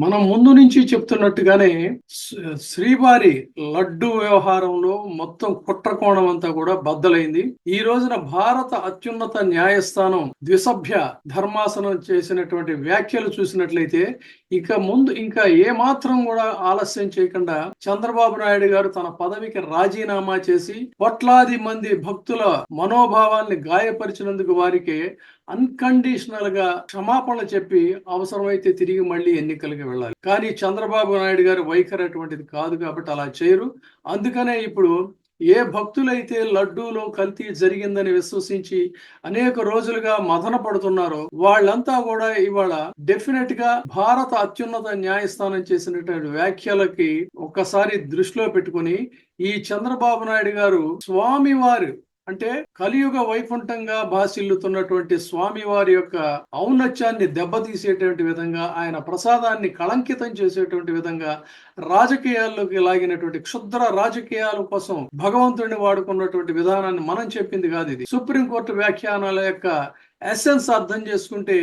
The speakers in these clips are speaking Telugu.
మనం ముందు నుంచి చెప్తున్నట్టుగానే శ్రీవారి లడ్డు వ్యవహారంలో మొత్తం కుట్రకోణం అంతా కూడా బద్దలైంది. ఈ రోజున భారత అత్యున్నత న్యాయస్థానం ద్విసభ్య ధర్మాసనం చేసినటువంటి వ్యాఖ్యలు చూసినట్లయితే ఇక ముందు ఇంకా ఏ మాత్రం కూడా ఆలస్యం చేయకుండా చంద్రబాబు నాయుడు గారు తన పదవికి రాజీనామా చేసి కోట్లాది మంది భక్తుల మనోభావాల్ని గాయపరిచినందుకు వారికి అన్కండిషనల్ గా క్షమాపణలు చెప్పి అవసరమైతే తిరిగి మళ్ళీ ఎన్నికలకి వెళ్ళాలి. కానీ చంద్రబాబు నాయుడు గారి వైఖరి అటువంటిది కాదు కాబట్టి అలా చేయరు. అందుకనే ఇప్పుడు ఏ భక్తులైతే లడ్డూలో కల్తీ జరిగిందని విశ్వసించి అనేక రోజులుగా మదన పడుతున్నారో వాళ్ళంతా కూడా ఇవాళ డెఫినెట్ గా భారత అత్యున్నత న్యాయస్థానం చేసినటువంటి వ్యాఖ్యలకి ఒక్కసారి దృష్టిలో పెట్టుకుని ఈ చంద్రబాబు నాయుడు గారు స్వామివారు అంటే కలియుగ వైకుంఠంగా భాసిల్లుతున్నటువంటి స్వామి వారి యొక్క ఔన్నత్యాన్ని దెబ్బతీసేటువంటి విధంగా ఆయన ప్రసాదాన్ని కళంకితం చేసేటువంటి విధంగా రాజకీయాల్లోకి లాగినటువంటి క్షుద్ర రాజకీయాల కోసం భగవంతుడిని వాడుకున్నటువంటి విధానాన్ని మనం చెప్పింది కాదు. ఇది సుప్రీంకోర్టు వ్యాఖ్యానాల యొక్క ఎసెన్స్ అర్థం చేసుకుంటే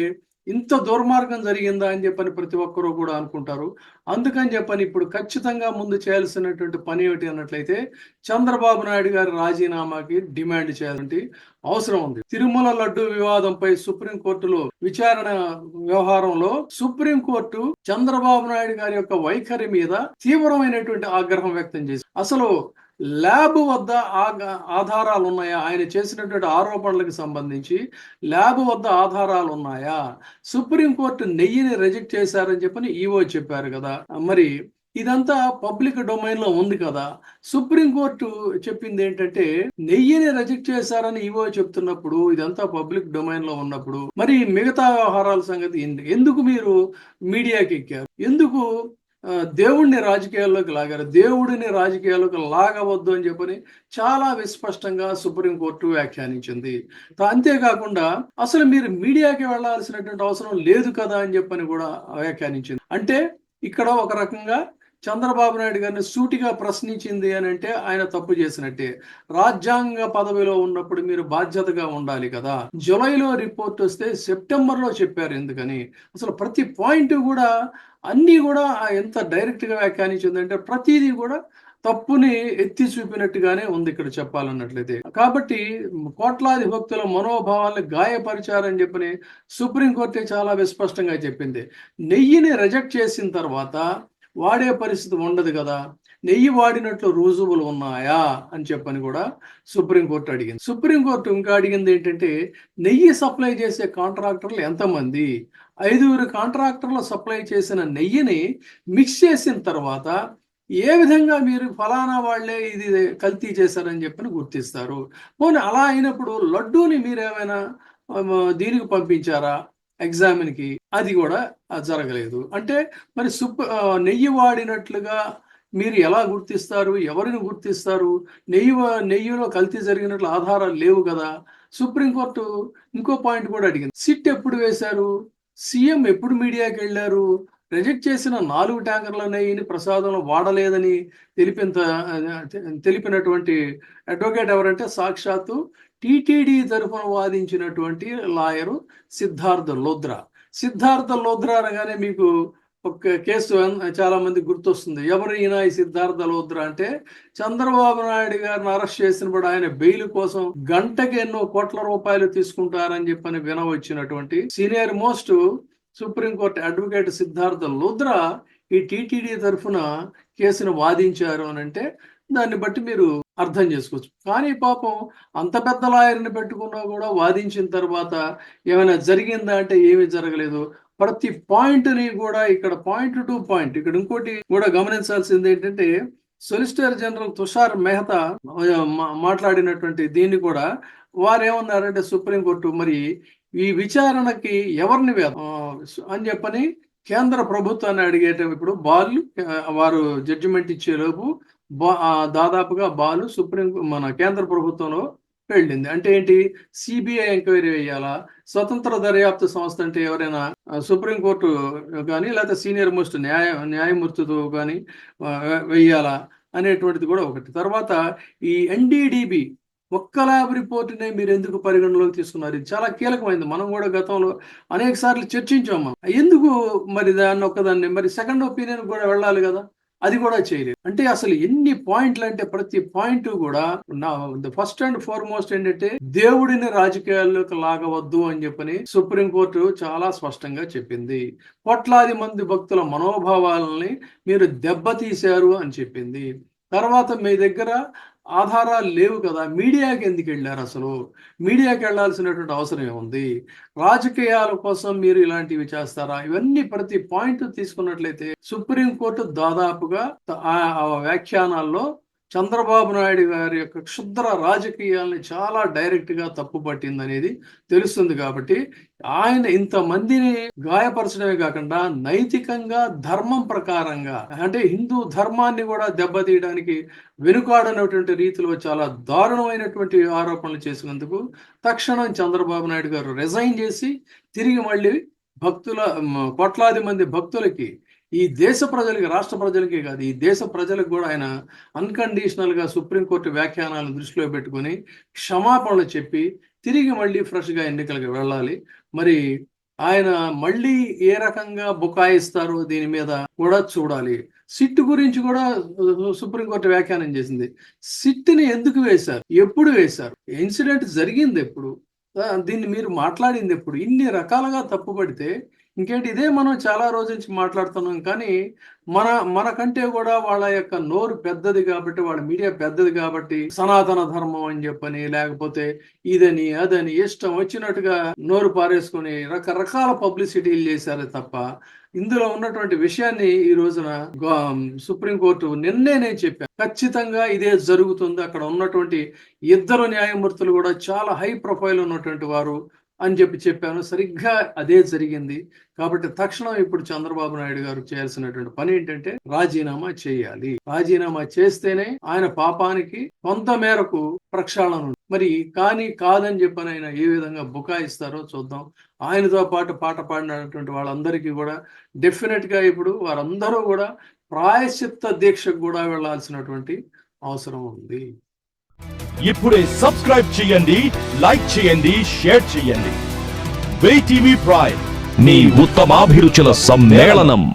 ఇంత దుర్మార్గం జరిగిందా అని చెప్పని ప్రతి ఒక్కరూ కూడా అనుకుంటారు. అందుకని చెప్పని ఇప్పుడు ఖచ్చితంగా ముందు చేయాల్సినటువంటి పని ఏమిటి అన్నట్లయితే చంద్రబాబు నాయుడు గారి రాజీనామాకి డిమాండ్ చేయాలంటే అవసరం ఉంది. తిరుమల లడ్డు వివాదంపై సుప్రీంకోర్టులో విచారణ వ్యవహారంలో సుప్రీంకోర్టు చంద్రబాబు నాయుడు గారి యొక్క వైఖరి మీద తీవ్రమైనటువంటి ఆగ్రహం వ్యక్తం చేసింది. అసలు ల్యాబ్ వద్ద ఆధారాలు ఉన్నాయా? ఆయన చేసినటువంటి ఆరోపణలకు సంబంధించి ల్యాబ్ వద్ద ఆధారాలు ఉన్నాయా? సుప్రీంకోర్టు నెయ్యిని రిజెక్ట్ చేశారని చెప్పని ఈవో చెప్పారు కదా. మరి ఇదంతా పబ్లిక్ డొమైన్ లో ఉంది కదా. సుప్రీంకోర్టు చెప్పింది ఏంటంటే నెయ్యిని రిజెక్ట్ చేశారని ఈవో చెప్తున్నప్పుడు ఇదంతా పబ్లిక్ డొమైన్ లో ఉన్నప్పుడు మరి మిగతా వ్యవహారాల సంగతి ఎందుకు మీరు మీడియాకి ఎక్కారు? ఎందుకు దేవుడిని రాజకీయాల్లోకి లాగారు? దేవుడిని రాజకీయాల్లోకి లాగవద్దు అని చెప్పని చాలా విస్పష్టంగా సుప్రీంకోర్టు వ్యాఖ్యానించింది. అంతేకాకుండా అసలు మీరు మీడియాకి వెళ్లాల్సినటువంటి అవసరం లేదు కదా అని చెప్పని కూడా వ్యాఖ్యానించింది. అంటే ఇక్కడ ఒక రకంగా చంద్రబాబు నాయుడు గారిని సూటిగా ప్రశ్నించింది అని అంటే ఆయన తప్పు చేసినట్టే. రాజ్యాంగ పదవిలో ఉన్నప్పుడు మీరు బాధ్యతగా ఉండాలి కదా. జూలైలో రిపోర్ట్ వస్తే సెప్టెంబర్లో చెప్పారు ఎందుకని? అసలు ప్రతి పాయింట్ కూడా అన్నీ కూడా ఎంత డైరెక్ట్ గా వ్యాఖ్యానించిందంటే ప్రతిదీ కూడా తప్పుని ఎత్తి చూపినట్టుగానే ఉంది ఇక్కడ చెప్పాలన్నట్లయితే. కాబట్టి కోట్లాది భక్తుల మనోభావాలను గాయపరిచారని చెప్పని సుప్రీంకోర్టే చాలా విస్పష్టంగా చెప్పింది. నెయ్యిని రిజెక్ట్ చేసిన తర్వాత వాడే పరిస్థితి ఉండదు కదా. నెయ్యి వాడినట్లు రుజువులు ఉన్నాయా అని చెప్పని కూడా సుప్రీంకోర్టు అడిగింది. సుప్రీంకోర్టు ఇంకా అడిగింది ఏంటంటే నెయ్యి సప్లై చేసే కాంట్రాక్టర్లు ఎంతమంది? 5 కాంట్రాక్టర్లు సప్లై చేసిన నెయ్యిని మిక్స్ చేసిన తర్వాత ఏ విధంగా మీరు ఫలానా వాళ్లే ఇది కల్తీ చేశారని చెప్పని గుర్తిస్తారు? పోనీ అలా అయినప్పుడు లడ్డూని మీరేమైనా దీనికి పంపించారా ఎగ్జామిన్కి? అది కూడా జరగలేదు. అంటే మరి నెయ్యి వాడినట్లుగా మీరు ఎలా గుర్తిస్తారు? ఎవరిని గుర్తిస్తారు? నెయ్యిలో కల్తీ జరిగినట్లు ఆధారాలు లేవు కదా. సుప్రీంకోర్టు ఇంకో పాయింట్ కూడా అడిగింది. సిట్ ఎప్పుడు వేశారు? సీఎం ఎప్పుడు మీడియాకి వెళ్ళారు? రిజెక్ట్ చేసిన 4 ట్యాంకర్ల నెయ్యిని ప్రసాదంలో వాడలేదని తెలిపినటువంటి అడ్వకేట్ ఎవరంటే సాక్షాత్తు టీటీడీ తరఫున వాదించినటువంటి లాయరు సిద్ధార్థ లోద్రా. సిద్ధార్థ లోద్రా అనగానే మీకు ఒక కేసు చాలా మంది గుర్తొస్తుంది. ఎవరు ఈయన ఈ సిద్ధార్థ లోద్రా అంటే చంద్రబాబు నాయుడు గారిని అరెస్ట్ చేసినప్పుడు ఆయన బెయిల్ కోసం గంటకి ఎన్నో కోట్ల రూపాయలు తీసుకుంటారని చెప్పని వినవచ్చినటువంటి senior most supreme court advocate Siddhartha Luthra ఈ టీటీడీ తరఫున కేసును వాదించారు అని అంటే దాన్ని బట్టి మీరు అర్థం చేసుకోవచ్చు. కానీ పాపం అంత పెద్ద లాయర్ని పెట్టుకున్నా కూడా వాదించిన తర్వాత ఏమైనా జరిగిందా అంటే ఏమీ జరగలేదు. ప్రతి పాయింట్ని కూడా ఇక్కడ పాయింట్ టు పాయింట్ ఇక్కడ ఇంకోటి కూడా గమనించాల్సింది ఏంటంటే సొలిసిటర్ జనరల్ తుషార్ మెహతా మాట్లాడినటువంటి దీన్ని కూడా వారు ఏమన్నారంటే సుప్రీంకోర్టు మరి ఈ విచారణకి ఎవరిని అని చెప్పని కేంద్ర ప్రభుత్వాన్ని అడిగేటప్పుడు ఇప్పుడు వారు జడ్జిమెంట్ ఇచ్చేలోపు దాదాపుగా మన కేంద్ర ప్రభుత్వంలో వెళ్ళింది. అంటే ఏంటి? సిబిఐ ఎంక్వైరీ వేయాలా? స్వతంత్ర దర్యాప్తు సంస్థ అంటే ఎవరైనా సుప్రీంకోర్టు కానీ లేకపోతే సీనియర్ మోస్ట్ న్యాయమూర్తితో కానీ వేయాలా అనేటువంటిది కూడా ఒకటి. తర్వాత ఈ ఎన్డీడీబీ ఒక్క ల్యాబ్ రిపోర్ట్నే మీరు ఎందుకు పరిగణలోకి తీసుకున్నారు? ఇది చాలా కీలకమైంది. మనం కూడా గతంలో అనేక సార్లు చర్చించాం మనం. ఎందుకు మరి దాన్ని ఒక్కదాన్ని మరి సెకండ్ ఒపీనియన్ కూడా వెళ్ళాలి కదా, అది కూడా చేయలేదు. అంటే అసలు ఎన్ని పాయింట్లు అంటే ప్రతి పాయింట్ కూడా ఫస్ట్ అండ్ ఫార్మోస్ట్ ఏంటంటే దేవుడిని రాజకీయాల్లోకి లాగవద్దు అని చెప్పని సుప్రీంకోర్టు చాలా స్పష్టంగా చెప్పింది. కోట్లాది మంది భక్తుల మనోభావాలని మీరు దెబ్బతీశారు అని చెప్పింది. తర్వాత మీ దగ్గర ఆధారాలు లేవు కదా, మీడియాకి ఎందుకు వెళ్ళారు? అసలు మీడియాకి వెళ్ళాల్సినటువంటి అవసరం ఏముంది? రాజకీయాల కోసం మీరు ఇలాంటివి చేస్తారా? ఇవన్నీ ప్రతి పాయింట్ తీసుకున్నట్లయితే సుప్రీంకోర్టు దాదాపుగా ఆ వ్యాఖ్యానాల్లో చంద్రబాబు నాయుడు గారి యొక్క క్షుద్ర రాజకీయాల్ని చాలా డైరెక్ట్ గా తప్పుపట్టింది అనేది తెలుస్తుంది. కాబట్టి ఆయన ఇంతమందిని గాయపరచడమే కాకుండా నైతికంగా ధర్మం ప్రకారంగా అంటే హిందూ ధర్మాన్ని కూడా దెబ్బతీయడానికి వెనుకాడనటువంటి రీతిలో చాలా దారుణమైనటువంటి ఆరోపణలు చేసినందుకు తక్షణం చంద్రబాబు నాయుడు గారు రిజైన్ చేసి తిరిగి మళ్ళీ కోట్లాది మంది భక్తులకి, ఈ దేశ ప్రజలకి, రాష్ట్ర ప్రజలకే కాదు ఈ దేశ ప్రజలకు కూడా ఆయన అన్కండిషనల్ గా సుప్రీంకోర్టు వ్యాఖ్యానాలను దృష్టిలో పెట్టుకుని క్షమాపణలు చెప్పి తిరిగి మళ్ళీ ఫ్రెష్ గా ఎన్నికలకు వెళ్ళాలి. మరి ఆయన మళ్ళీ ఏ రకంగా బుకాయిస్తారో దీని మీద కూడా చూడాలి. సిట్ గురించి కూడా సుప్రీంకోర్టు వ్యాఖ్యానం చేసింది. సిట్ని ఎందుకు వేశారు, ఎప్పుడు వేశారు, ఇన్సిడెంట్ జరిగింది ఎప్పుడు, దీన్ని మీరు మాట్లాడింది ఎప్పుడు? ఇన్ని రకాలుగా తప్పుపడితే ఇంకేంటి? ఇదే మనం చాలా రోజుల నుంచి మాట్లాడుతున్నాం. కానీ మనకంటే కూడా వాళ్ళ యొక్క నోరు పెద్దది కాబట్టి, వాళ్ళ మీడియా పెద్దది కాబట్టి సనాతన ధర్మం అని చెప్పని, లేకపోతే ఇదని అదని ఇష్టం వచ్చినట్టుగా నోరు పారేసుకుని రకరకాల పబ్లిసిటీలు చేశారు తప్ప ఇందులో ఉన్నటువంటి విషయాన్ని ఈ రోజున సుప్రీంకోర్టు నిన్నే చెప్పారు, ఖచ్చితంగా ఇదే జరుగుతుంది. అక్కడ ఉన్నటువంటి ఇద్దరు న్యాయమూర్తులు కూడా చాలా హై ప్రొఫైల్ ఉన్నటువంటి వారు అని చెప్పాను. సరిగ్గా అదే జరిగింది. కాబట్టి తక్షణం ఇప్పుడు చంద్రబాబు నాయుడు గారు చేయాల్సినటువంటి పని ఏంటంటే రాజీనామా చేయాలి. రాజీనామా చేస్తేనే ఆయన పాపానికి కొంత మేరకు ప్రక్షాళన. మరి కాదని చెప్పని ఆయన ఏ విధంగా బుకాయిస్తారో చూద్దాం. ఆయనతో పాటు పాట పాడినటువంటి వాళ్ళందరికీ కూడా డెఫినెట్ గా ఇప్పుడు వారందరూ కూడా ప్రాయశ్చిత్త దీక్షకు కూడా వెళ్లాల్సినటువంటి అవసరం ఉంది. ఇప్పుడే సబ్స్క్రైబ్ చేయండి, లైక్ చేయండి, షేర్ చేయండి. వే టీవీ ప్రైమ్, మీ ఉత్తమాభిరుచుల సమ్మేళనం.